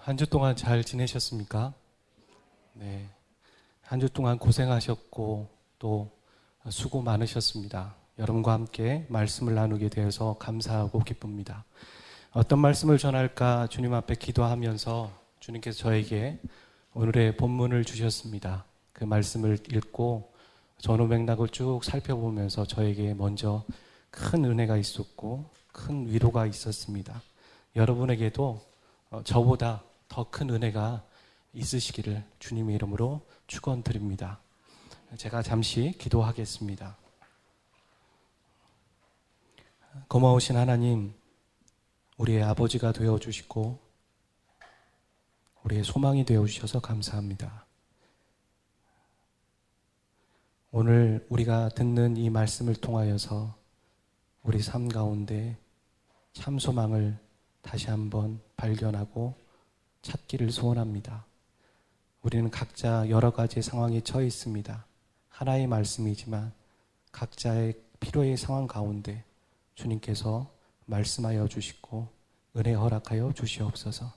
한 주 동안 잘 지내셨습니까? 네. 한 주 동안 고생하셨고 또 수고 많으셨습니다. 여러분과 함께 말씀을 나누게 되어서 감사하고 기쁩니다. 어떤 말씀을 전할까 주님 앞에 기도하면서 주님께서 저에게 오늘의 본문을 주셨습니다. 그 말씀을 읽고 전후 맥락을 쭉 살펴보면서 저에게 먼저 큰 은혜가 있었고 큰 위로가 있었습니다. 여러분에게도 저보다 더 큰 은혜가 있으시기를 주님의 이름으로 축원드립니다. 제가 잠시 기도하겠습니다. 고마우신 하나님, 우리의 아버지가 되어주시고 우리의 소망이 되어주셔서 감사합니다. 오늘 우리가 듣는 이 말씀을 통하여서 우리 삶 가운데 참 소망을 다시 한번 발견하고 찾기를 소원합니다. 우리는 각자 여러 가지 상황에 처해 있습니다. 하나의 말씀이지만 각자의 필요의 상황 가운데 주님께서 말씀하여 주시고 은혜 허락하여 주시옵소서.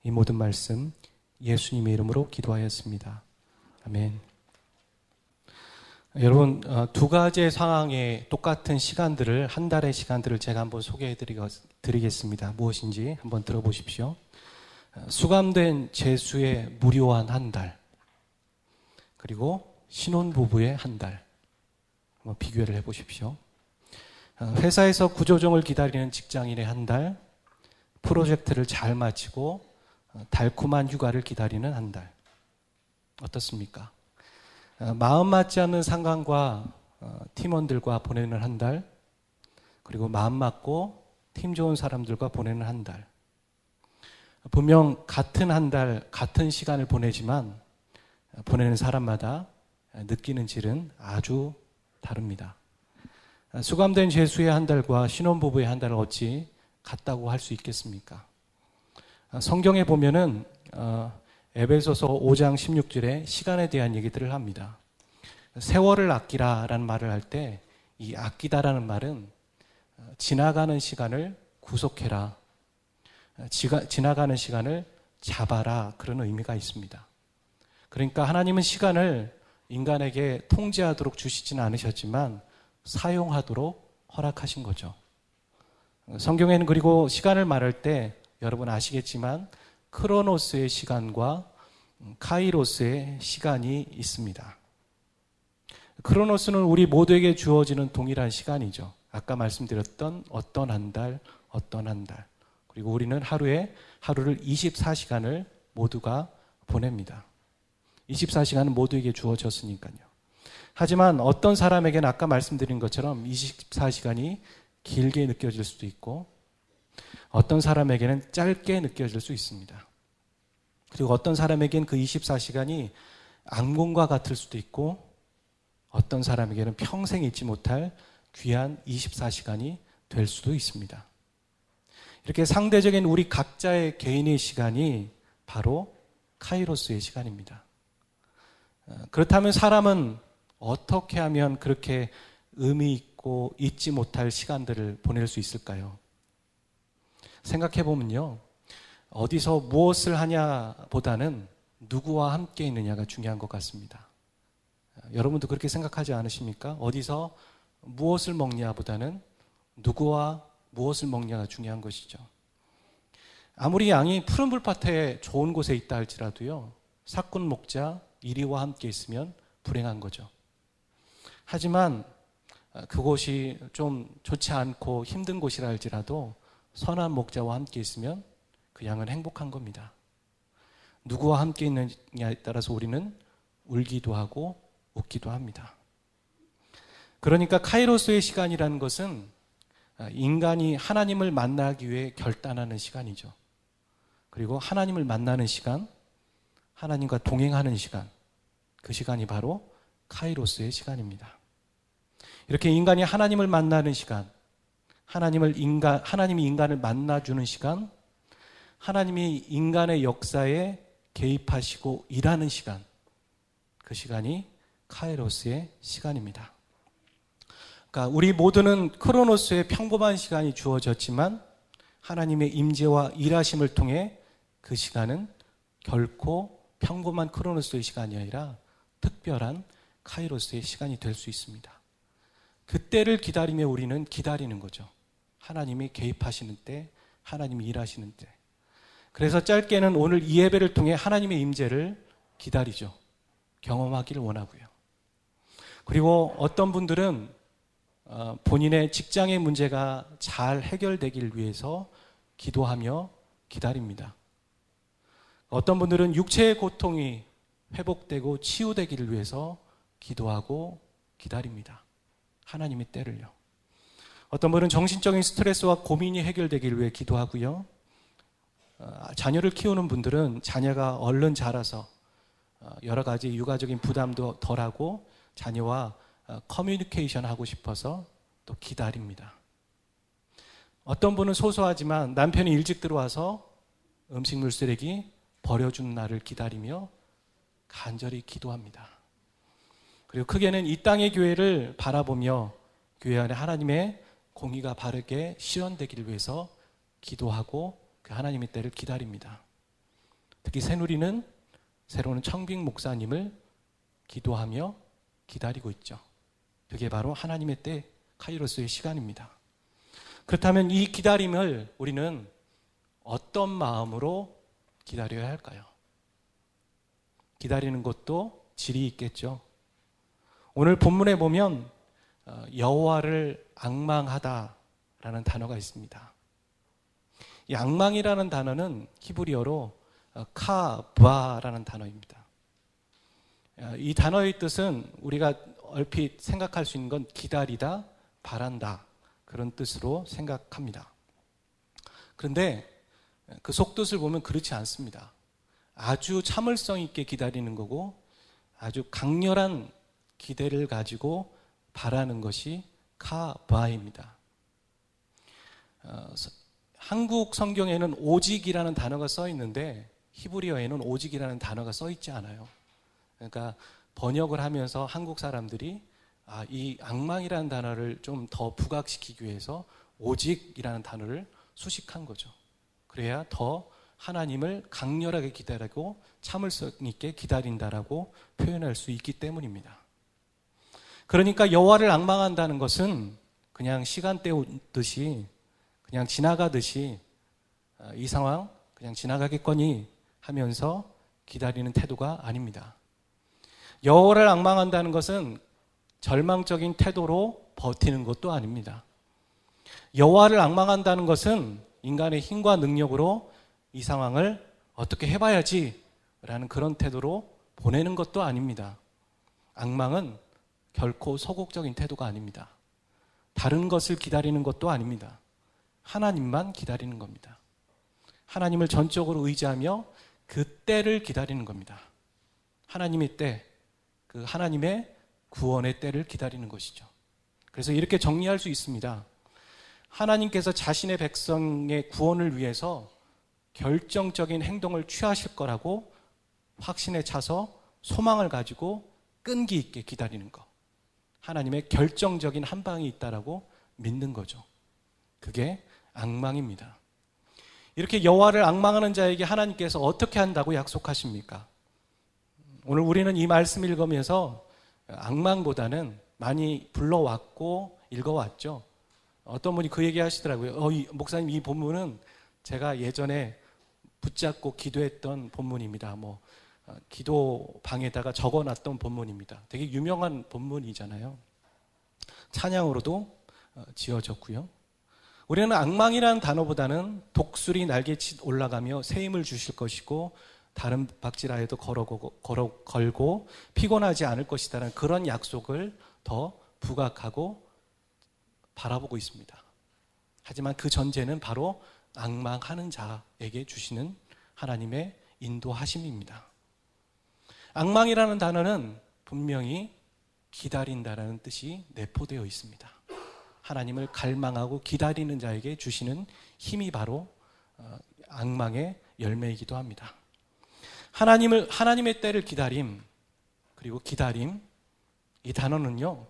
이 모든 말씀 예수님의 이름으로 기도하였습니다. 아멘. 여러분, 두 가지의 상황에 똑같은 시간들을, 한 달의 시간들을 제가 한번 소개해 드리겠습니다. 무엇인지 한번 들어보십시오. 수감된 죄수의 무료한 한 달, 그리고 신혼부부의 한 달, 한번 비교를 해보십시오. 회사에서 구조정을 기다리는 직장인의 한 달, 프로젝트를 잘 마치고 달콤한 휴가를 기다리는 한 달. 어떻습니까? 마음 맞지 않는 상관과 팀원들과 보내는 한 달, 그리고 마음 맞고 팀 좋은 사람들과 보내는 한 달. 분명 같은 한 달, 같은 시간을 보내지만 보내는 사람마다 느끼는 질은 아주 다릅니다. 수감된 죄수의 한 달과 신혼부부의 한 달을 어찌 같다고 할 수 있겠습니까? 성경에 보면은 에베소서 5장 16절에 시간에 대한 얘기들을 합니다. 세월을 아끼라라는 말을 할 때 이 아끼다라는 말은 지나가는 시간을 구속해라, 지나가는 시간을 잡아라, 그런 의미가 있습니다. 그러니까 하나님은 시간을 인간에게 통제하도록 주시지는 않으셨지만 사용하도록 허락하신 거죠. 성경에는 그리고 시간을 말할 때 여러분 아시겠지만 크로노스의 시간과 카이로스의 시간이 있습니다. 크로노스는 우리 모두에게 주어지는 동일한 시간이죠. 아까 말씀드렸던 어떤 한 달, 어떤 한 달. 그리고 우리는 하루를 24시간을 모두가 보냅니다. 24시간은 모두에게 주어졌으니까요. 하지만 어떤 사람에게는 아까 말씀드린 것처럼 24시간이 길게 느껴질 수도 있고 어떤 사람에게는 짧게 느껴질 수 있습니다. 그리고 어떤 사람에게는 그 24시간이 악몽과 같을 수도 있고 어떤 사람에게는 평생 잊지 못할 귀한 24시간이 될 수도 있습니다. 이렇게 상대적인 우리 각자의 개인의 시간이 바로 카이로스의 시간입니다. 그렇다면 사람은 어떻게 하면 그렇게 의미 있고 잊지 못할 시간들을 보낼 수 있을까요? 생각해보면요, 어디서 무엇을 하냐보다는 누구와 함께 있느냐가 중요한 것 같습니다. 여러분도 그렇게 생각하지 않으십니까? 어디서 무엇을 먹냐보다는 누구와 무엇을 먹냐가 중요한 것이죠. 아무리 양이 푸른 풀밭에 좋은 곳에 있다 할지라도요, 사꾼 목자 이리와 함께 있으면 불행한 거죠. 하지만 그곳이 좀 좋지 않고 힘든 곳이라 할지라도 선한 목자와 함께 있으면 그 양은 행복한 겁니다. 누구와 함께 있느냐에 따라서 우리는 울기도 하고 웃기도 합니다. 그러니까 카이로스의 시간이라는 것은 인간이 하나님을 만나기 위해 결단하는 시간이죠. 그리고 하나님을 만나는 시간, 하나님과 동행하는 시간, 그 시간이 바로 카이로스의 시간입니다. 이렇게 인간이 하나님을 만나는 시간, 하나님이 인간을 만나주는 시간, 하나님이 인간의 역사에 개입하시고 일하는 시간, 그 시간이 카이로스의 시간입니다. 그러니까 우리 모두는 크로노스의 평범한 시간이 주어졌지만 하나님의 임재와 일하심을 통해 그 시간은 결코 평범한 크로노스의 시간이 아니라 특별한 카이로스의 시간이 될 수 있습니다. 그때를 기다리며 우리는 기다리는 거죠. 하나님이 개입하시는 때, 하나님이 일하시는 때. 그래서 짧게는 오늘 이 예배를 통해 하나님의 임재를 기다리죠. 경험하기를 원하고요. 그리고 어떤 분들은 본인의 직장의 문제가 잘 해결되길 위해서 기도하며 기다립니다. 어떤 분들은 육체의 고통이 회복되고 치유되기를 위해서 기도하고 기다립니다. 하나님의 때를요. 어떤 분은 정신적인 스트레스와 고민이 해결되기를 위해 기도하고요. 자녀를 키우는 분들은 자녀가 얼른 자라서 여러 가지 육아적인 부담도 덜하고 자녀와 커뮤니케이션 하고 싶어서 또 기다립니다. 어떤 분은 소소하지만 남편이 일찍 들어와서 음식물 쓰레기 버려주는 날을 기다리며 간절히 기도합니다. 그리고 크게는 이 땅의 교회를 바라보며 교회 안에 하나님의 공의가 바르게 실현되기를 위해서 기도하고 그 하나님의 때를 기다립니다. 특히 새누리는 새로운 청빙 목사님을 기도하며 기다리고 있죠. 그게 바로 하나님의 때 카이로스의 시간입니다. 그렇다면 이 기다림을 우리는 어떤 마음으로 기다려야 할까요? 기다리는 것도 질이 있겠죠. 오늘 본문에 보면 여호와를 앙망하다라는 단어가 있습니다. 이 앙망이라는 단어는 히브리어로 카바라는 단어입니다. 이 단어의 뜻은 우리가 얼핏 생각할 수 있는 건 기다리다, 바란다 그런 뜻으로 생각합니다. 그런데 그 속뜻을 보면 그렇지 않습니다. 아주 참을성 있게 기다리는 거고 아주 강렬한 기대를 가지고 바라는 것이 카바입니다. 한국 성경에는 오직이라는 단어가 써 있는데 히브리어에는 오직이라는 단어가 써 있지 않아요. 그러니까 번역을 하면서 한국 사람들이 이 앙망이라는 단어를 좀 더 부각시키기 위해서 오직이라는 단어를 수식한 거죠. 그래야 더 하나님을 강렬하게 기다리고 참을성 있게 기다린다라고 표현할 수 있기 때문입니다. 그러니까 여호와를 앙망한다는 것은 그냥 시간 때우듯이 그냥 지나가듯이 이 상황 그냥 지나가겠거니 하면서 기다리는 태도가 아닙니다. 여호와를 앙망한다는 것은 절망적인 태도로 버티는 것도 아닙니다. 여호와를 앙망한다는 것은 인간의 힘과 능력으로 이 상황을 어떻게 해봐야지라는 그런 태도로 보내는 것도 아닙니다. 앙망은 결코 소극적인 태도가 아닙니다. 다른 것을 기다리는 것도 아닙니다. 하나님만 기다리는 겁니다. 하나님을 전적으로 의지하며 그 때를 기다리는 겁니다. 하나님의 때, 그 하나님의 구원의 때를 기다리는 것이죠. 그래서 이렇게 정리할 수 있습니다. 하나님께서 자신의 백성의 구원을 위해서 결정적인 행동을 취하실 거라고 확신에 차서 소망을 가지고 끈기 있게 기다리는 것. 하나님의 결정적인 한 방이 있다라고 믿는 거죠. 그게 앙망입니다. 이렇게 여호와를 앙망하는 자에게 하나님께서 어떻게 한다고 약속하십니까? 오늘 우리는 이 말씀 읽으면서 앙망보다는 많이 불러왔고 읽어왔죠. 어떤 분이 그 얘기 하시더라고요. 목사님 이 본문은 제가 예전에 붙잡고 기도했던 본문입니다. 기도방에다가 적어놨던 본문입니다. 되게 유명한 본문이잖아요. 찬양으로도 지어졌고요. 우리는 앙망이라는 단어보다는 독수리 날개짓 올라가며 새 힘을 주실 것이고 다른 박질하에도 걸고 피곤하지 않을 것이다라는 그런 약속을 더 부각하고 바라보고 있습니다. 하지만 그 전제는 바로 앙망하는 자에게 주시는 하나님의 인도하심입니다. 앙망이라는 단어는 분명히 기다린다라는 뜻이 내포되어 있습니다. 하나님을 갈망하고 기다리는 자에게 주시는 힘이 바로 앙망의 열매이기도 합니다. 하나님의 때를 기다림, 그리고 기다림, 이 단어는요,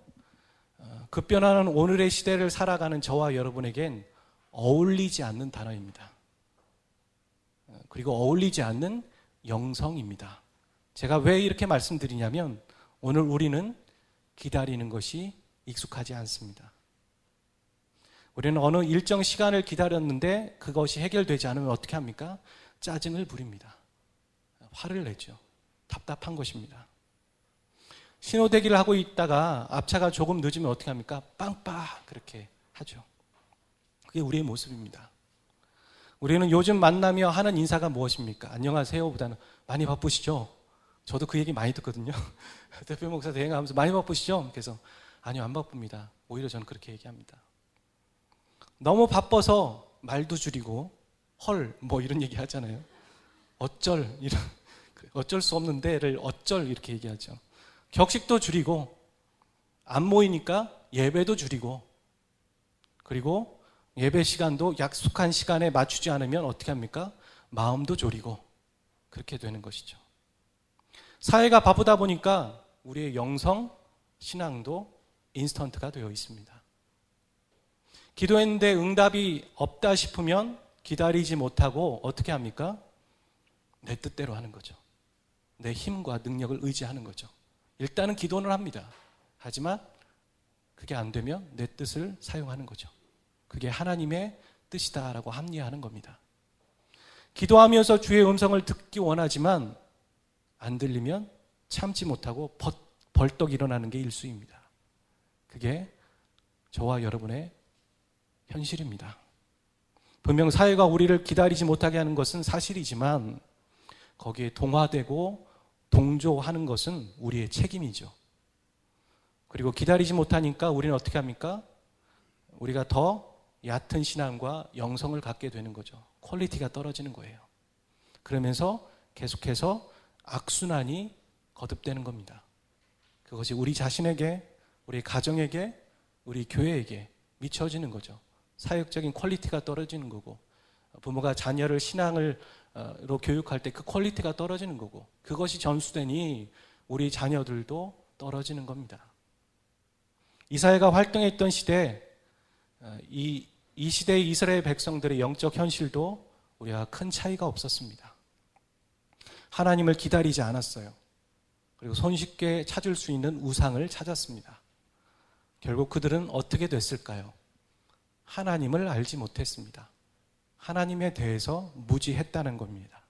급변하는 오늘의 시대를 살아가는 저와 여러분에겐 어울리지 않는 단어입니다. 그리고 어울리지 않는 영성입니다. 제가 왜 이렇게 말씀드리냐면 오늘 우리는 기다리는 것이 익숙하지 않습니다. 우리는 어느 일정 시간을 기다렸는데 그것이 해결되지 않으면 어떻게 합니까? 짜증을 부립니다. 화를 내죠. 답답한 것입니다. 신호대기를 하고 있다가 앞차가 조금 늦으면 어떻게 합니까? 빵빵 그렇게 하죠. 그게 우리의 모습입니다. 우리는 요즘 만나며 하는 인사가 무엇입니까? 안녕하세요 보다는 많이 바쁘시죠? 저도 그 얘기 많이 듣거든요. 대표 목사 대행하면서 많이 바쁘시죠? 그래서 아니요 안 바쁩니다. 오히려 저는 그렇게 얘기합니다. 너무 바빠서 말도 줄이고 헐 뭐 이런 얘기 하잖아요. 어쩔 이런 어쩔 수 없는데를 어쩔 이렇게 얘기하죠. 격식도 줄이고 안 모이니까 예배도 줄이고 그리고 예배 시간도 약속한 시간에 맞추지 않으면 어떻게 합니까? 마음도 졸이고 그렇게 되는 것이죠. 사회가 바쁘다 보니까 우리의 영성, 신앙도 인스턴트가 되어 있습니다. 기도했는데 응답이 없다 싶으면 기다리지 못하고 어떻게 합니까? 내 뜻대로 하는 거죠. 내 힘과 능력을 의지하는 거죠. 일단은 기도는 합니다. 하지만 그게 안 되면 내 뜻을 사용하는 거죠. 그게 하나님의 뜻이다라고 합리화하는 겁니다. 기도하면서 주의 음성을 듣기 원하지만 안 들리면 참지 못하고 벌떡 일어나는 게 일수입니다. 그게 저와 여러분의 현실입니다. 분명 사회가 우리를 기다리지 못하게 하는 것은 사실이지만 거기에 동화되고 동조하는 것은 우리의 책임이죠. 그리고 기다리지 못하니까 우리는 어떻게 합니까? 우리가 더 얕은 신앙과 영성을 갖게 되는 거죠. 퀄리티가 떨어지는 거예요. 그러면서 계속해서 악순환이 거듭되는 겁니다. 그것이 우리 자신에게, 우리 가정에게, 우리 교회에게 미쳐지는 거죠. 사역적인 퀄리티가 떨어지는 거고 부모가 자녀를 신앙으로 교육할 때 그 퀄리티가 떨어지는 거고 그것이 전수되니 우리 자녀들도 떨어지는 겁니다. 이사야가 활동했던 시대 이 시대의 이스라엘 백성들의 영적 현실도 우리와 큰 차이가 없었습니다. 하나님을 기다리지 않았어요. 그리고 손쉽게 찾을 수 있는 우상을 찾았습니다. 결국 그들은 어떻게 됐을까요? 하나님을 알지 못했습니다. 하나님에 대해서 무지했다는 겁니다.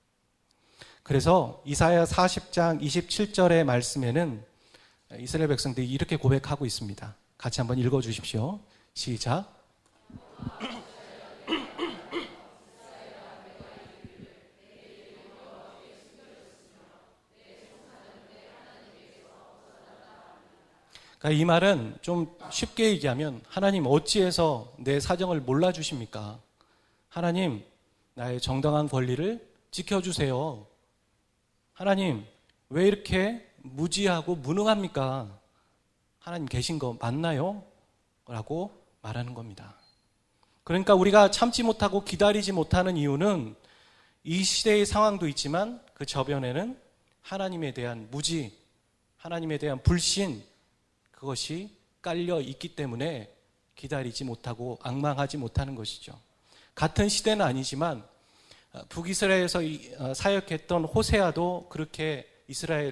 그래서 이사야 40장 27절의 말씀에는 이스라엘 백성들이 이렇게 고백하고 있습니다. 같이 한번 읽어주십시오. 시작. 그러니까 이 말은 좀 쉽게 얘기하면 하나님 어찌해서 내 사정을 몰라주십니까? 하나님 나의 정당한 권리를 지켜주세요. 하나님 왜 이렇게 무지하고 무능합니까? 하나님 계신 거 맞나요? 라고 말하는 겁니다. 그러니까 우리가 참지 못하고 기다리지 못하는 이유는 이 시대의 상황도 있지만 그 저변에는 하나님에 대한 무지, 하나님에 대한 불신 그것이 깔려 있기 때문에 기다리지 못하고 앙망하지 못하는 것이죠. 같은 시대는 아니지만 북이스라엘에서 사역했던 호세아도 그렇게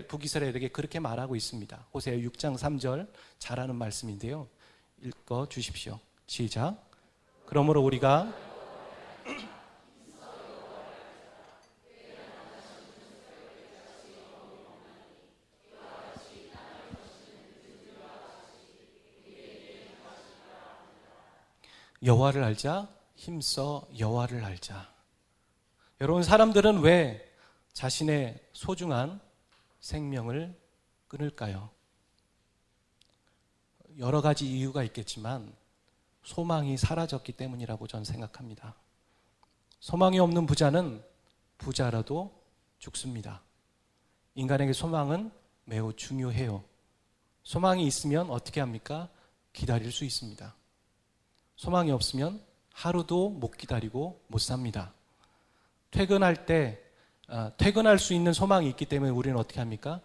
북이스라엘에게 그렇게 말하고 있습니다. 호세아 6장 3절 잘 아는 말씀인데요. 읽어 주십시오. 시작. 그러므로 우리가 여호와를 알자, 힘써 여호와를 알자. 여러분 사람들은 왜 자신의 소중한 생명을 끊을까요? 여러 가지 이유가 있겠지만 소망이 사라졌기 때문이라고 저는 생각합니다. 소망이 없는 부자는 부자라도 죽습니다. 인간에게 소망은 매우 중요해요. 소망이 있으면 어떻게 합니까? 기다릴 수 있습니다. 소망이 없으면 하루도 못 기다리고 못 삽니다. 퇴근할 때 퇴근할 수 있는 소망이 있기 때문에 우리는 어떻게 합니까?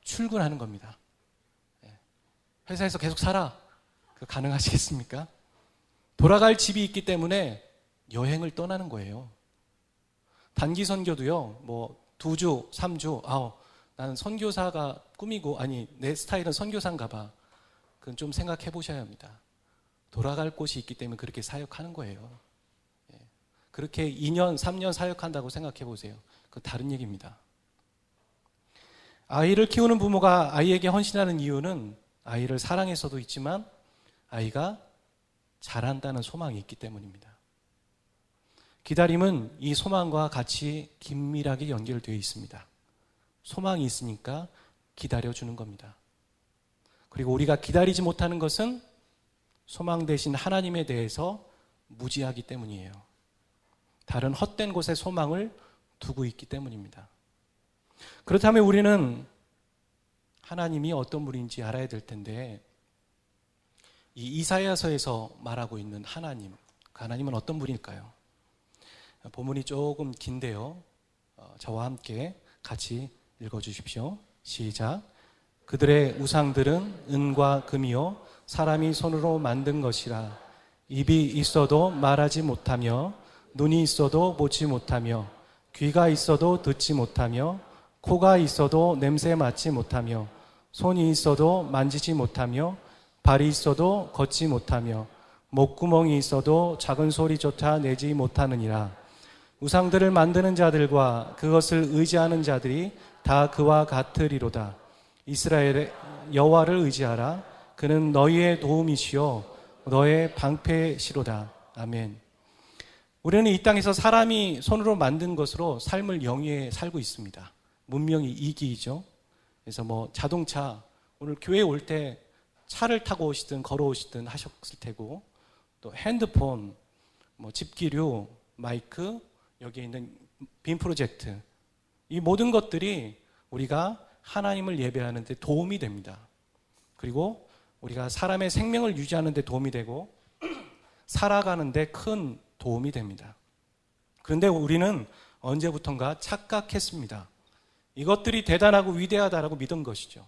출근하는 겁니다. 회사에서 계속 살아. 그거 가능하시겠습니까? 돌아갈 집이 있기 때문에 여행을 떠나는 거예요. 단기 선교도요, 뭐 2주, 3주, 나는 선교사가 꿈이고, 아니, 내 스타일은 선교사인가 봐. 그건 좀 생각해 보셔야 합니다. 돌아갈 곳이 있기 때문에 그렇게 사역하는 거예요. 그렇게 2년, 3년 사역한다고 생각해 보세요. 그건 다른 얘기입니다. 아이를 키우는 부모가 아이에게 헌신하는 이유는 아이를 사랑해서도 있지만 아이가 잘한다는 소망이 있기 때문입니다. 기다림은 이 소망과 같이 긴밀하게 연결되어 있습니다. 소망이 있으니까 기다려주는 겁니다. 그리고 우리가 기다리지 못하는 것은 소망 대신 하나님에 대해서 무지하기 때문이에요. 다른 헛된 곳에 소망을 두고 있기 때문입니다. 그렇다면 우리는 하나님이 어떤 분인지 알아야 될 텐데, 이 이사야서에서 말하고 있는 하나님, 그 하나님은 어떤 분일까요? 본문이 조금 긴데요. 저와 함께 같이 읽어주십시오. 시작. 그들의 우상들은 은과 금이요 사람이 손으로 만든 것이라. 입이 있어도 말하지 못하며, 눈이 있어도 보지 못하며, 귀가 있어도 듣지 못하며, 코가 있어도 냄새 맡지 못하며, 손이 있어도 만지지 못하며, 발이 있어도 걷지 못하며, 목구멍이 있어도 작은 소리조차 내지 못하느니라. 우상들을 만드는 자들과 그것을 의지하는 자들이 다 그와 같으리로다. 이스라엘의 여호와를 의지하라. 그는 너희의 도움이시요 너의 방패시로다. 아멘. 우리는 이 땅에서 사람이 손으로 만든 것으로 삶을 영위해 살고 있습니다. 문명이 이기이죠. 그래서 뭐 자동차, 오늘 교회에 올 때 차를 타고 오시든 걸어오시든 하셨을 테고, 또 핸드폰, 뭐 집기류, 마이크, 여기에 있는 빔 프로젝트, 이 모든 것들이 우리가 하나님을 예배하는 데 도움이 됩니다. 그리고 우리가 사람의 생명을 유지하는 데 도움이 되고 살아가는 데 큰 도움이 됩니다. 그런데 우리는 언제부턴가 착각했습니다. 이것들이 대단하고 위대하다라고 믿은 것이죠.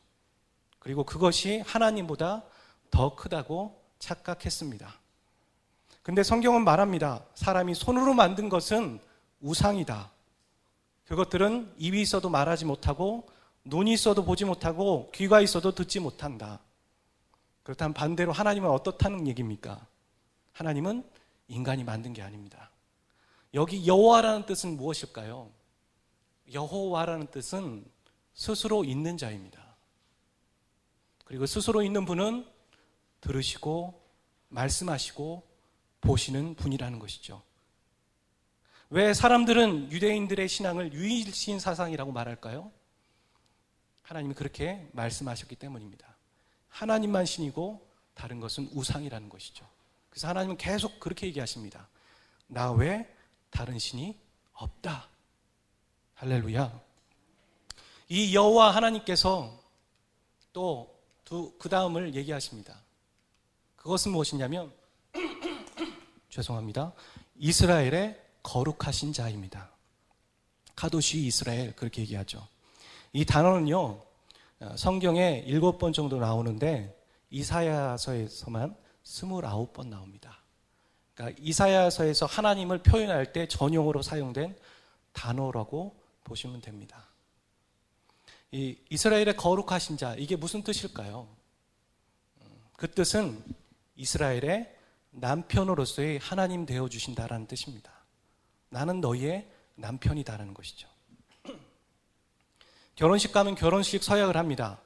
그리고 그것이 하나님보다 더 크다고 착각했습니다. 근데 성경은 말합니다. 사람이 손으로 만든 것은 우상이다. 그것들은 입이 있어도 말하지 못하고, 눈이 있어도 보지 못하고, 귀가 있어도 듣지 못한다. 그렇다면 반대로 하나님은 어떻다는 얘기입니까? 하나님은 인간이 만든 게 아닙니다. 여기 여호와라는 뜻은 무엇일까요? 여호와라는 뜻은 스스로 있는 자입니다. 그리고 스스로 있는 분은 들으시고 말씀하시고 보시는 분이라는 것이죠. 왜 사람들은 유대인들의 신앙을 유일신 사상이라고 말할까요? 하나님이 그렇게 말씀하셨기 때문입니다. 하나님만 신이고 다른 것은 우상이라는 것이죠. 그래서 하나님은 계속 그렇게 얘기하십니다. 나 외에 다른 신이 없다. 할렐루야. 이 여호와 하나님께서 또 그 다음을 얘기하십니다. 그것은 무엇이냐면 죄송합니다. 이스라엘의 거룩하신 자입니다. 카도시 이스라엘, 그렇게 얘기하죠. 이 단어는요, 성경에 7번 정도 나오는데 이사야서에서만 29번 나옵니다. 그러니까 이사야서에서 하나님을 표현할 때 전용으로 사용된 단어라고 보시면 됩니다. 이 이스라엘의 거룩하신 자, 이게 무슨 뜻일까요? 그 뜻은 이스라엘의 남편으로서의 하나님 되어주신다라는 뜻입니다. 나는 너희의 남편이다라는 것이죠. 결혼식 가면 결혼식 서약을 합니다.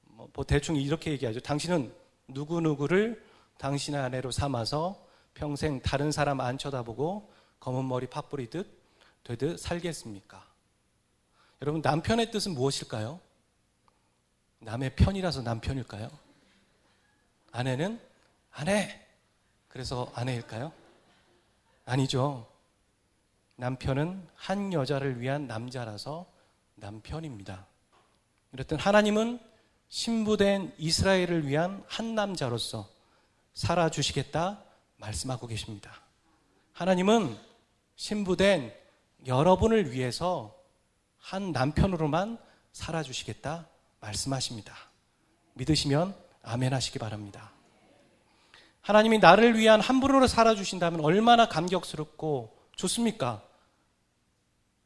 뭐 대충 이렇게 얘기하죠. 당신은 누구누구를 당신의 아내로 삼아서 평생 다른 사람 안 쳐다보고 검은 머리 팥뿌리듯 되듯 살겠습니까? 여러분, 남편의 뜻은 무엇일까요? 남의 편이라서 남편일까요? 아내는 아내, 그래서 아내일까요? 아니죠. 남편은 한 여자를 위한 남자라서 남편입니다. 이렇든 하나님은 신부된 이스라엘을 위한 한 남자로서 살아주시겠다 말씀하고 계십니다. 하나님은 신부된 여러분을 위해서 한 남편으로만 살아주시겠다 말씀하십니다. 믿으시면 아멘 하시기 바랍니다. 하나님이 나를 위한 한 분으로 살아주신다면 얼마나 감격스럽고 좋습니까?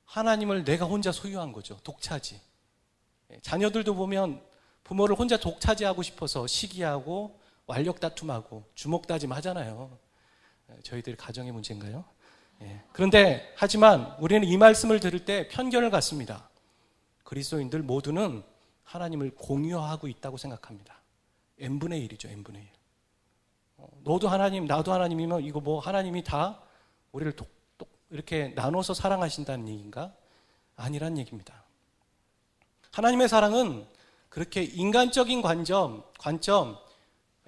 하나님을 내가 혼자 소유한 거죠. 독차지. 자녀들도 보면 부모를 혼자 독차지하고 싶어서 시기하고 완력 다툼하고 주먹 다짐 하잖아요. 저희들 가정의 문제인가요? 그런데 하지만 우리는 이 말씀을 들을 때 편견을 갖습니다. 그리스도인들 모두는 하나님을 공유하고 있다고 생각합니다. n분의 1이죠. n분의 1. 너도 하나님, 나도 하나님이면 이거 뭐 하나님이 다 우리를 이렇게 나눠서 사랑하신다는 얘기인가? 아니란 얘기입니다. 하나님의 사랑은 그렇게 인간적인 관점,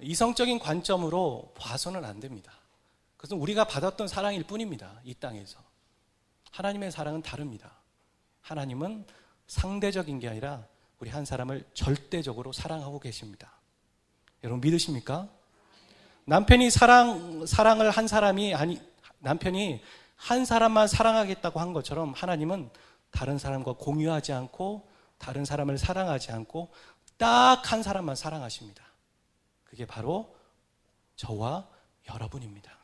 이성적인 관점으로 봐서는 안 됩니다. 그것은 우리가 받았던 사랑일 뿐입니다. 이 땅에서. 하나님의 사랑은 다릅니다. 하나님은 상대적인 게 아니라 우리 한 사람을 절대적으로 사랑하고 계십니다. 여러분 믿으십니까? 남편이 사랑을 한 사람이 남편이 한 사람만 사랑하겠다고 한 것처럼 하나님은 다른 사람과 공유하지 않고 다른 사람을 사랑하지 않고 딱 한 사람만 사랑하십니다. 그게 바로 저와 여러분입니다.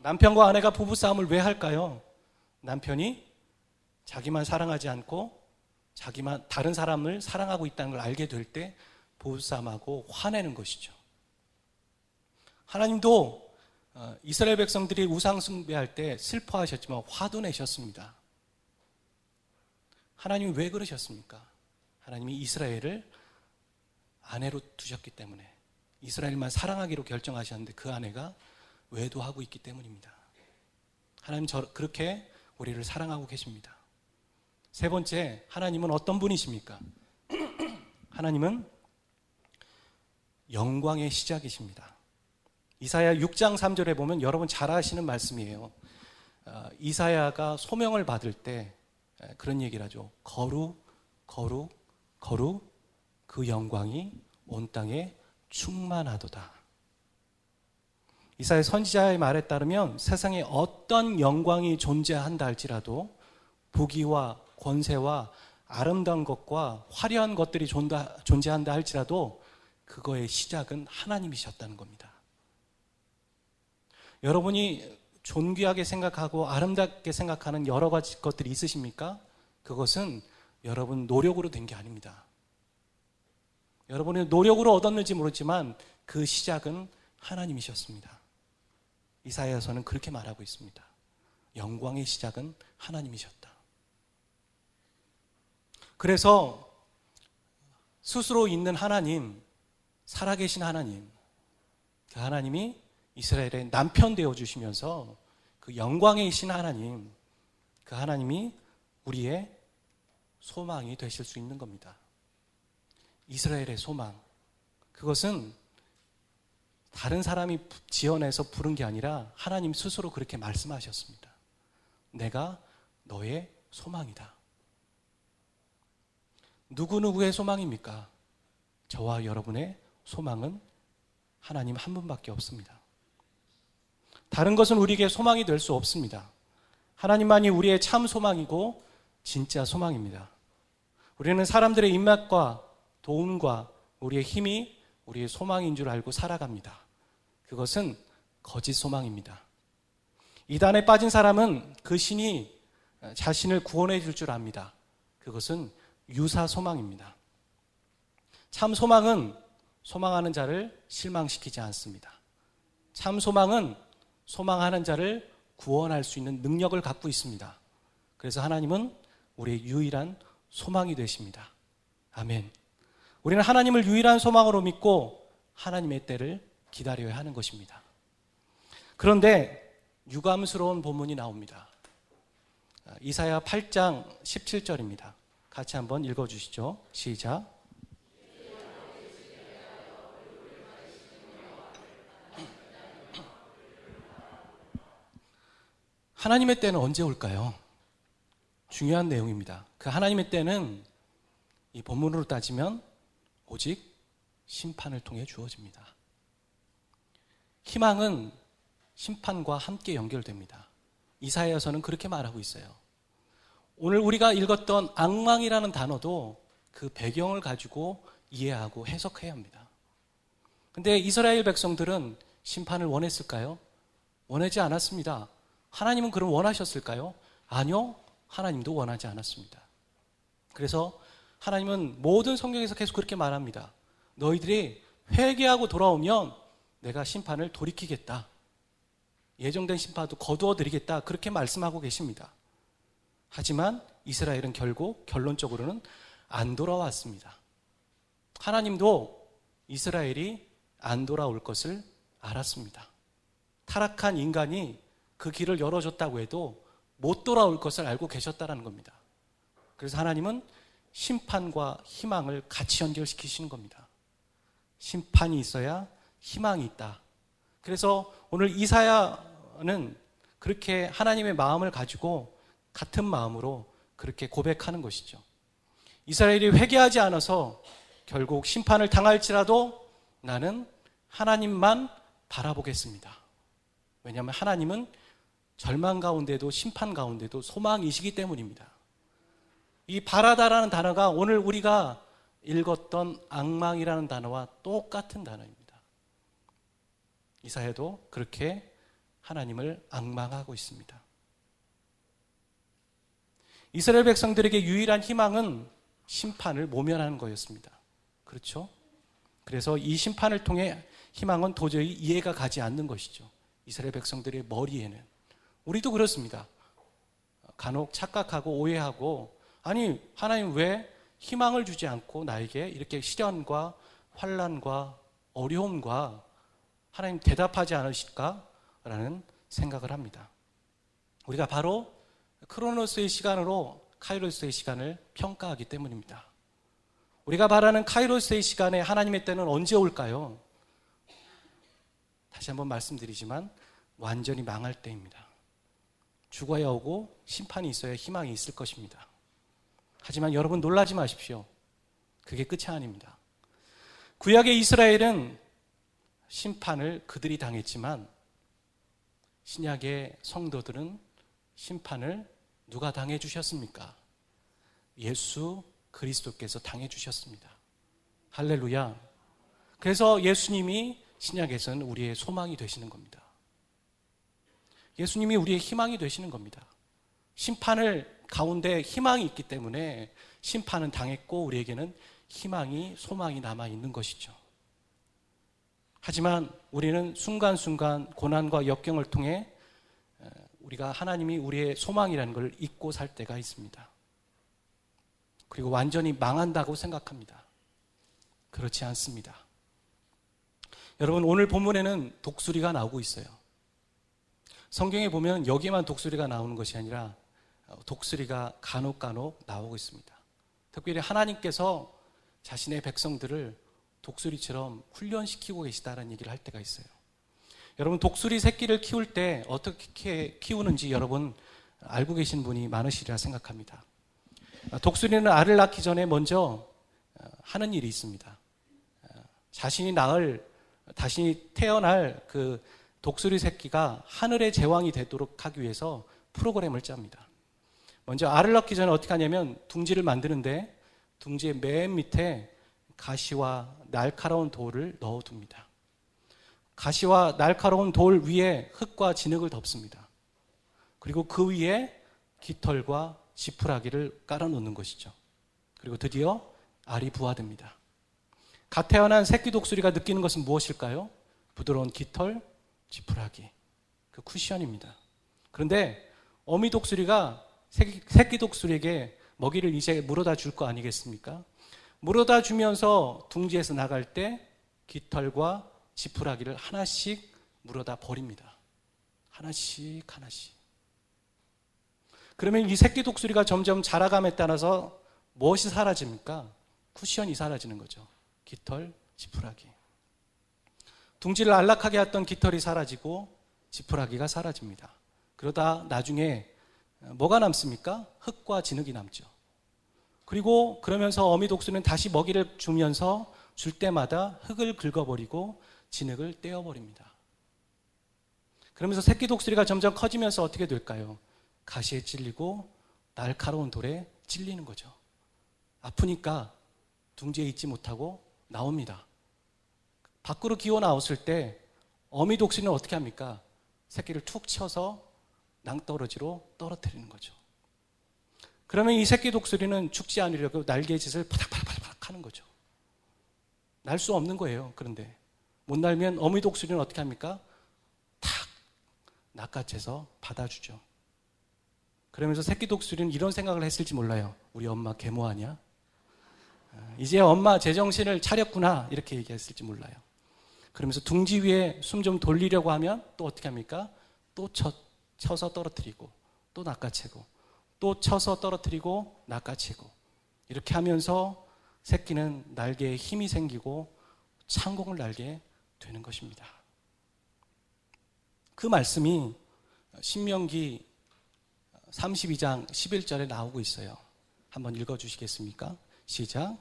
남편과 아내가 부부싸움을 왜 할까요? 남편이 자기만 사랑하지 않고 다른 사람을 사랑하고 있다는 걸 알게 될 때 부부싸움하고 화내는 것이죠. 하나님도 이스라엘 백성들이 우상 숭배할 때 슬퍼하셨지만 화도 내셨습니다. 하나님이 왜 그러셨습니까? 하나님이 이스라엘을 아내로 두셨기 때문에 이스라엘만 사랑하기로 결정하셨는데 그 아내가 외도하고 있기 때문입니다. 하나님 그렇게 우리를 사랑하고 계십니다. 세 번째, 하나님은 어떤 분이십니까? 하나님은 영광의 시작이십니다. 이사야 6장 3절에 보면 여러분 잘 아시는 말씀이에요. 이사야가 소명을 받을 때 그런 얘기를 하죠. 거룩 그 영광이 온 땅에 충만하도다. 이사야 선지자의 말에 따르면 세상에 어떤 영광이 존재한다 할지라도 부귀와 권세와 아름다운 것과 화려한 것들이 존재한다 할지라도 그거의 시작은 하나님이셨다는 겁니다. 여러분이 존귀하게 생각하고 아름답게 생각하는 여러 가지 것들이 있으십니까? 그것은 여러분 노력으로 된 게 아닙니다. 여러분이 노력으로 얻었는지 모르지만 그 시작은 하나님이셨습니다. 이사야서는 그렇게 말하고 있습니다. 영광의 시작은 하나님이셨다. 그래서 스스로 있는 하나님, 살아계신 하나님, 그 하나님이 이스라엘의 남편 되어주시면서 그 영광이신 하나님, 그 하나님이 우리의 소망이 되실 수 있는 겁니다. 이스라엘의 소망, 그것은 다른 사람이 지어내서 부른 게 아니라 하나님 스스로 그렇게 말씀하셨습니다. 내가 너의 소망이다. 누구누구의 소망입니까? 저와 여러분의 소망은 하나님 한 분밖에 없습니다. 다른 것은 우리에게 소망이 될 수 없습니다. 하나님만이 우리의 참 소망이고 진짜 소망입니다. 우리는 사람들의 입맛과 도움과 우리의 힘이 우리의 소망인 줄 알고 살아갑니다. 그것은 거짓 소망입니다. 이단에 빠진 사람은 그 신이 자신을 구원해 줄 줄 압니다. 그것은 유사 소망입니다. 참 소망은 소망하는 자를 실망시키지 않습니다. 참 소망은 소망하는 자를 구원할 수 있는 능력을 갖고 있습니다. 그래서 하나님은 우리의 유일한 소망이 되십니다. 아멘. 우리는 하나님을 유일한 소망으로 믿고 하나님의 때를 기다려야 하는 것입니다. 그런데 유감스러운 본문이 나옵니다. 이사야 8장 17절입니다. 같이 한번 읽어주시죠. 시작. 하나님의 때는 언제 올까요? 중요한 내용입니다. 그 하나님의 때는 이 본문으로 따지면 오직 심판을 통해 주어집니다. 희망은 심판과 함께 연결됩니다. 이사야서는 그렇게 말하고 있어요. 오늘 우리가 읽었던 앙망이라는 단어도 그 배경을 가지고 이해하고 해석해야 합니다. 근데 이스라엘 백성들은 심판을 원했을까요? 원하지 않았습니다. 하나님은 그럼 원하셨을까요? 아니요. 하나님도 원하지 않았습니다. 그래서 하나님은 모든 성경에서 계속 그렇게 말합니다. 너희들이 회개하고 돌아오면 내가 심판을 돌이키겠다. 예정된 심판도 거두어 드리겠다. 그렇게 말씀하고 계십니다. 하지만 이스라엘은 결국 결론적으로는 안 돌아왔습니다. 하나님도 이스라엘이 안 돌아올 것을 알았습니다. 타락한 인간이 그 길을 열어줬다고 해도 못 돌아올 것을 알고 계셨다는 겁니다. 그래서 하나님은 심판과 희망을 같이 연결시키시는 겁니다. 심판이 있어야 희망이 있다. 그래서 오늘 이사야는 그렇게 하나님의 마음을 가지고 같은 마음으로 그렇게 고백하는 것이죠. 이스라엘이 회개하지 않아서 결국 심판을 당할지라도 나는 하나님만 바라보겠습니다. 왜냐하면 하나님은 절망 가운데도 심판 가운데도 소망이시기 때문입니다. 이 바라다라는 단어가 오늘 우리가 읽었던 악망이라는 단어와 똑같은 단어입니다. 이사야도 그렇게 하나님을 앙망하고 있습니다. 이스라엘 백성들에게 유일한 희망은 심판을 모면하는 거였습니다. 그렇죠? 그래서 이 심판을 통해 희망은 도저히 이해가 가지 않는 것이죠. 이스라엘 백성들의 머리에는. 우리도 그렇습니다. 간혹 착각하고 오해하고, 아니 하나님 왜 희망을 주지 않고 나에게 이렇게 시련과 환난과 어려움과 하나님 대답하지 않으실까라는 생각을 합니다. 우리가 바로 크로노스의 시간으로 카이로스의 시간을 평가하기 때문입니다. 우리가 바라는 카이로스의 시간에 하나님의 때는 언제 올까요? 다시 한번 말씀드리지만 완전히 망할 때입니다. 죽어야 오고 심판이 있어야 희망이 있을 것입니다. 하지만 여러분 놀라지 마십시오. 그게 끝이 아닙니다. 구약의 이스라엘은 심판을 그들이 당했지만 신약의 성도들은 심판을 누가 당해 주셨습니까? 예수 그리스도께서 당해 주셨습니다. 할렐루야. 그래서 예수님이 신약에서는 우리의 소망이 되시는 겁니다. 예수님이 우리의 희망이 되시는 겁니다. 심판을 가운데 희망이 있기 때문에 심판은 당했고 우리에게는 희망이 소망이 남아있는 것이죠. 하지만 우리는 순간순간 고난과 역경을 통해 우리가 하나님이 우리의 소망이라는 걸 잊고 살 때가 있습니다. 그리고 완전히 망한다고 생각합니다. 그렇지 않습니다. 여러분 오늘 본문에는 독수리가 나오고 있어요. 성경에 보면 여기만 독수리가 나오는 것이 아니라 독수리가 간혹 나오고 있습니다. 특별히 하나님께서 자신의 백성들을 독수리처럼 훈련시키고 계시다는 얘기를 할 때가 있어요. 여러분 독수리 새끼를 키울 때 어떻게 키우는지 여러분 알고 계신 분이 많으시리라 생각합니다. 독수리는 알을 낳기 전에 먼저 하는 일이 있습니다. 자신이 태어날 그 독수리 새끼가 하늘의 제왕이 되도록 하기 위해서 프로그램을 짭니다. 먼저 알을 낳기 전에 어떻게 하냐면 둥지를 만드는데 둥지의 맨 밑에 가시와 날카로운 돌을 넣어둡니다. 가시와 날카로운 돌 위에 흙과 진흙을 덮습니다. 그리고 그 위에 깃털과 지푸라기를 깔아놓는 것이죠. 그리고 드디어 알이 부화됩니다. 갓 태어난 새끼 독수리가 느끼는 것은 무엇일까요? 부드러운 깃털, 지푸라기, 그 쿠션입니다. 그런데 어미 독수리가 새끼 독수리에게 먹이를 이제 물어다 줄 거 아니겠습니까? 물어다 주면서 둥지에서 나갈 때 깃털과 지푸라기를 하나씩 물어다 버립니다. 하나씩. 그러면 이 새끼 독수리가 점점 자라감에 따라서 무엇이 사라집니까? 쿠션이 사라지는 거죠. 깃털, 지푸라기. 둥지를 안락하게 했던 깃털이 사라지고 지푸라기가 사라집니다. 그러다 나중에 뭐가 남습니까? 흙과 진흙이 남죠. 그리고 그러면서 어미 독수리는 다시 먹이를 주면서 줄 때마다 흙을 긁어버리고 진흙을 떼어버립니다. 그러면서 새끼 독수리가 점점 커지면서 어떻게 될까요? 가시에 찔리고 날카로운 돌에 찔리는 거죠. 아프니까 둥지에 있지 못하고 나옵니다. 밖으로 기어 나왔을 때 어미 독수리는 어떻게 합니까? 새끼를 툭 쳐서 낭떠러지로 떨어뜨리는 거죠. 그러면 이 새끼 독수리는 죽지 않으려고 날개짓을 파닥파닥파닥 하는 거죠. 날 수 없는 거예요. 그런데 못 날면 어미 독수리는 어떻게 합니까? 탁 낚아채서 받아주죠. 그러면서 새끼 독수리는 이런 생각을 했을지 몰라요. 우리 엄마 계모하냐? 이제 엄마 제정신을 차렸구나, 이렇게 얘기했을지 몰라요. 그러면서 둥지 위에 숨 좀 돌리려고 하면 또 어떻게 합니까? 또 쳐서 떨어뜨리고, 또 낚아채고, 또 쳐서 떨어뜨리고 낚아채고, 이렇게 하면서 새끼는 날개에 힘이 생기고 창공을 날게 되는 것입니다. 그 말씀이 신명기 32장 11절에 나오고 있어요. 한번 읽어주시겠습니까? 시작.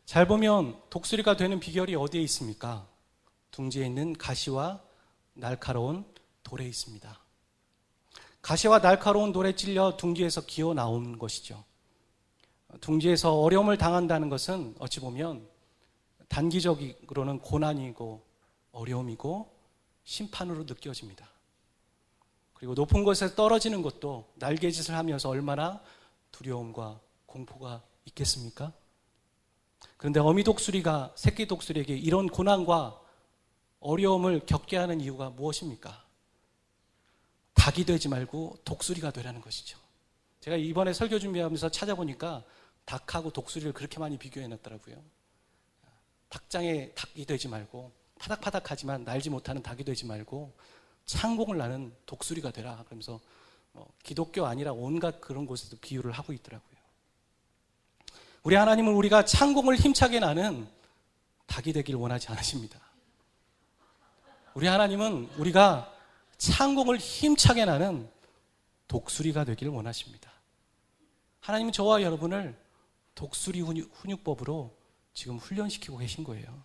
잘 보면 독수리가 되는 비결이 어디에 있습니까? 둥지에 있는 가시와 날카로운 돌에 있습니다. 가시와 날카로운 돌에 찔려 둥지에서 기어 나온 것이죠. 둥지에서 어려움을 당한다는 것은 어찌 보면 단기적으로는 고난이고 어려움이고 심판으로 느껴집니다. 그리고 높은 곳에 떨어지는 것도 날개짓을 하면서 얼마나 두려움과 공포가 있겠습니까? 그런데 어미 독수리가 새끼 독수리에게 이런 고난과 어려움을 겪게 하는 이유가 무엇입니까? 닭이 되지 말고 독수리가 되라는 것이죠. 제가 이번에 설교 준비하면서 찾아보니까 닭하고 독수리를 그렇게 많이 비교해놨더라고요. 닭장에 닭이 되지 말고, 파닥파닥하지만 날지 못하는 닭이 되지 말고 창공을 나는 독수리가 되라. 그러면서 기독교 아니라 온갖 그런 곳에도 비유를 하고 있더라고요. 우리 하나님은 우리가 창공을 힘차게 나는 닭이 되길 원하지 않으십니다. 우리 하나님은 우리가 창공을 힘차게 나는 독수리가 되길 원하십니다. 하나님은 저와 여러분을 독수리 훈육법으로 지금 훈련시키고 계신 거예요.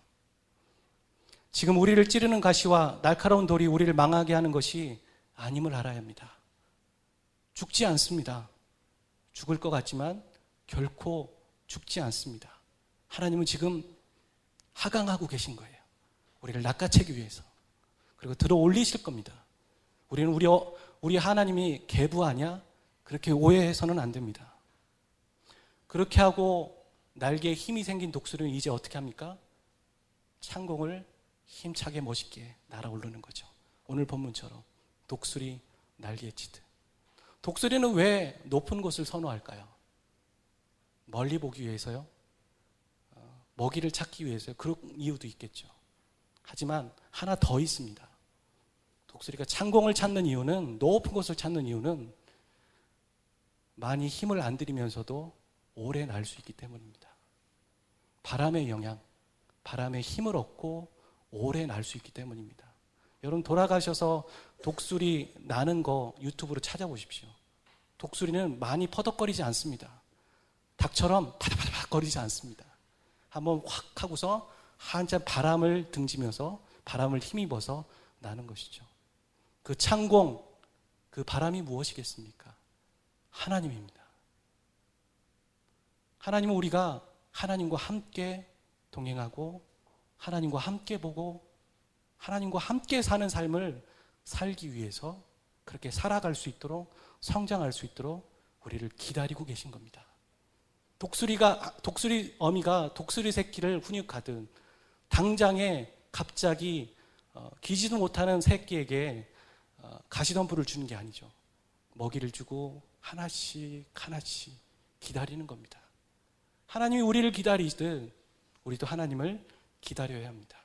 지금 우리를 찌르는 가시와 날카로운 돌이 우리를 망하게 하는 것이 아님을 알아야 합니다. 죽지 않습니다. 죽을 것 같지만 결코 죽지 않습니다. 하나님은 지금 하강하고 계신 거예요. 우리를 낚아채기 위해서. 그리고 들어 올리실 겁니다. 우리는 우리 하나님이 계부하냐? 그렇게 오해해서는 안 됩니다. 그렇게 하고 날개에 힘이 생긴 독수리는 이제 어떻게 합니까? 창공을 힘차게 멋있게 날아오르는 거죠. 오늘 본문처럼 독수리 날개에 치듯. 독수리는 왜 높은 곳을 선호할까요? 멀리 보기 위해서요? 먹이를 찾기 위해서요? 그런 이유도 있겠죠. 하지만 하나 더 있습니다. 독수리가 창공을 찾는 이유는, 높은 곳을 찾는 이유는 많이 힘을 안 들이면서도 오래 날 수 있기 때문입니다. 바람의 영향, 바람의 힘을 얻고 오래 날 수 있기 때문입니다. 여러분 돌아가셔서 독수리 나는 거 유튜브로 찾아보십시오. 독수리는 많이 퍼덕거리지 않습니다. 닭처럼 파닥파닥 거리지 않습니다. 한번 확 하고서 한참 바람을 등지면서 바람을 힘입어서 나는 것이죠. 그 창공, 그 바람이 무엇이겠습니까? 하나님입니다. 하나님은 우리가 하나님과 함께 동행하고 하나님과 함께 보고 하나님과 함께 사는 삶을 살기 위해서 그렇게 살아갈 수 있도록, 성장할 수 있도록 우리를 기다리고 계신 겁니다. 독수리 어미가 독수리 새끼를 훈육하듯 당장에 갑자기 기지도 못하는 새끼에게 가시덤불을 주는 게 아니죠. 먹이를 주고 하나씩 하나씩 기다리는 겁니다. 하나님이 우리를 기다리듯 우리도 하나님을 기다려야 합니다.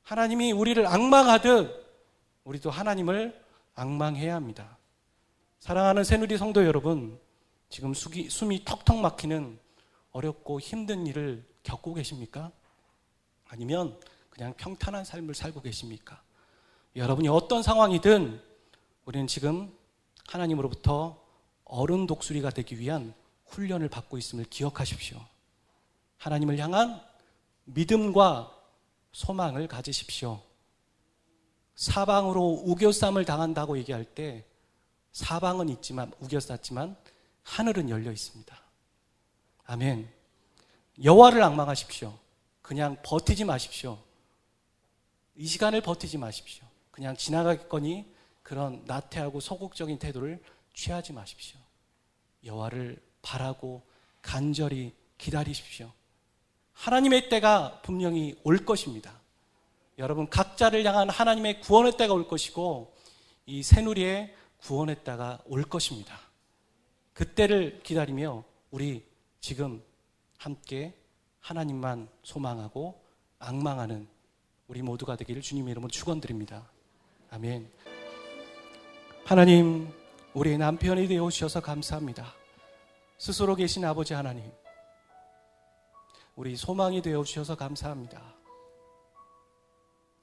하나님이 우리를 앙망하듯 우리도 하나님을 앙망해야 합니다. 사랑하는 새누리 성도 여러분, 지금 숨이 턱턱 막히는 어렵고 힘든 일을 겪고 계십니까? 아니면 그냥 평탄한 삶을 살고 계십니까? 여러분이 어떤 상황이든 우리는 지금 하나님으로부터 어른 독수리가 되기 위한 훈련을 받고 있음을 기억하십시오. 하나님을 향한 믿음과 소망을 가지십시오. 사방으로 우겨쌈을 당한다고 얘기할 때 사방은 있지만 우겨쌌지만 하늘은 열려 있습니다. 아멘. 여호와를 앙망하십시오. 그냥 버티지 마십시오. 이 시간을 버티지 마십시오. 그냥 지나가겠거니 그런 나태하고 소극적인 태도를 취하지 마십시오. 여호와를 바라고 간절히 기다리십시오. 하나님의 때가 분명히 올 것입니다. 여러분 각자를 향한 하나님의 구원의 때가 올 것이고 이 새누리의 구원의 때가 올 것입니다. 그때를 기다리며 우리 지금 함께 하나님만 소망하고 앙망하는 우리 모두가 되기를 주님의 이름으로 축원드립니다. 아멘. 하나님, 우리의 남편이 되어 주셔서 감사합니다. 스스로 계신 아버지 하나님, 우리 소망이 되어 주셔서 감사합니다.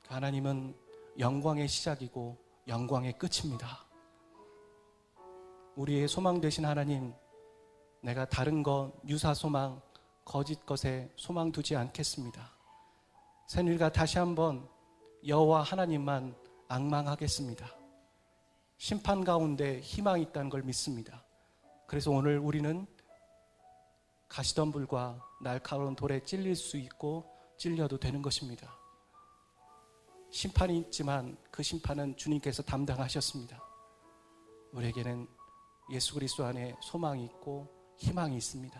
하나님은 영광의 시작이고 영광의 끝입니다. 우리의 소망 되신 하나님, 내가 다른 것, 유사 소망, 거짓 것에 소망 두지 않겠습니다. 새누리가 다시 한번 여호와 하나님만 앙망하겠습니다. 심판 가운데 희망이 있다는 걸 믿습니다. 그래서 오늘 우리는 가시던 불과 날카로운 돌에 찔릴 수 있고 찔려도 되는 것입니다. 심판이 있지만 그 심판은 주님께서 담당하셨습니다. 우리에게는 예수 그리스도 안에 소망이 있고 희망이 있습니다.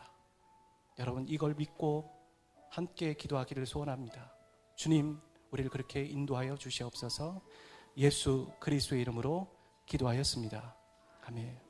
여러분 이걸 믿고 함께 기도하기를 소원합니다. 주님, 우리를 그렇게 인도하여 주시옵소서. 예수 그리스도의 이름으로 기도하였습니다. 아멘.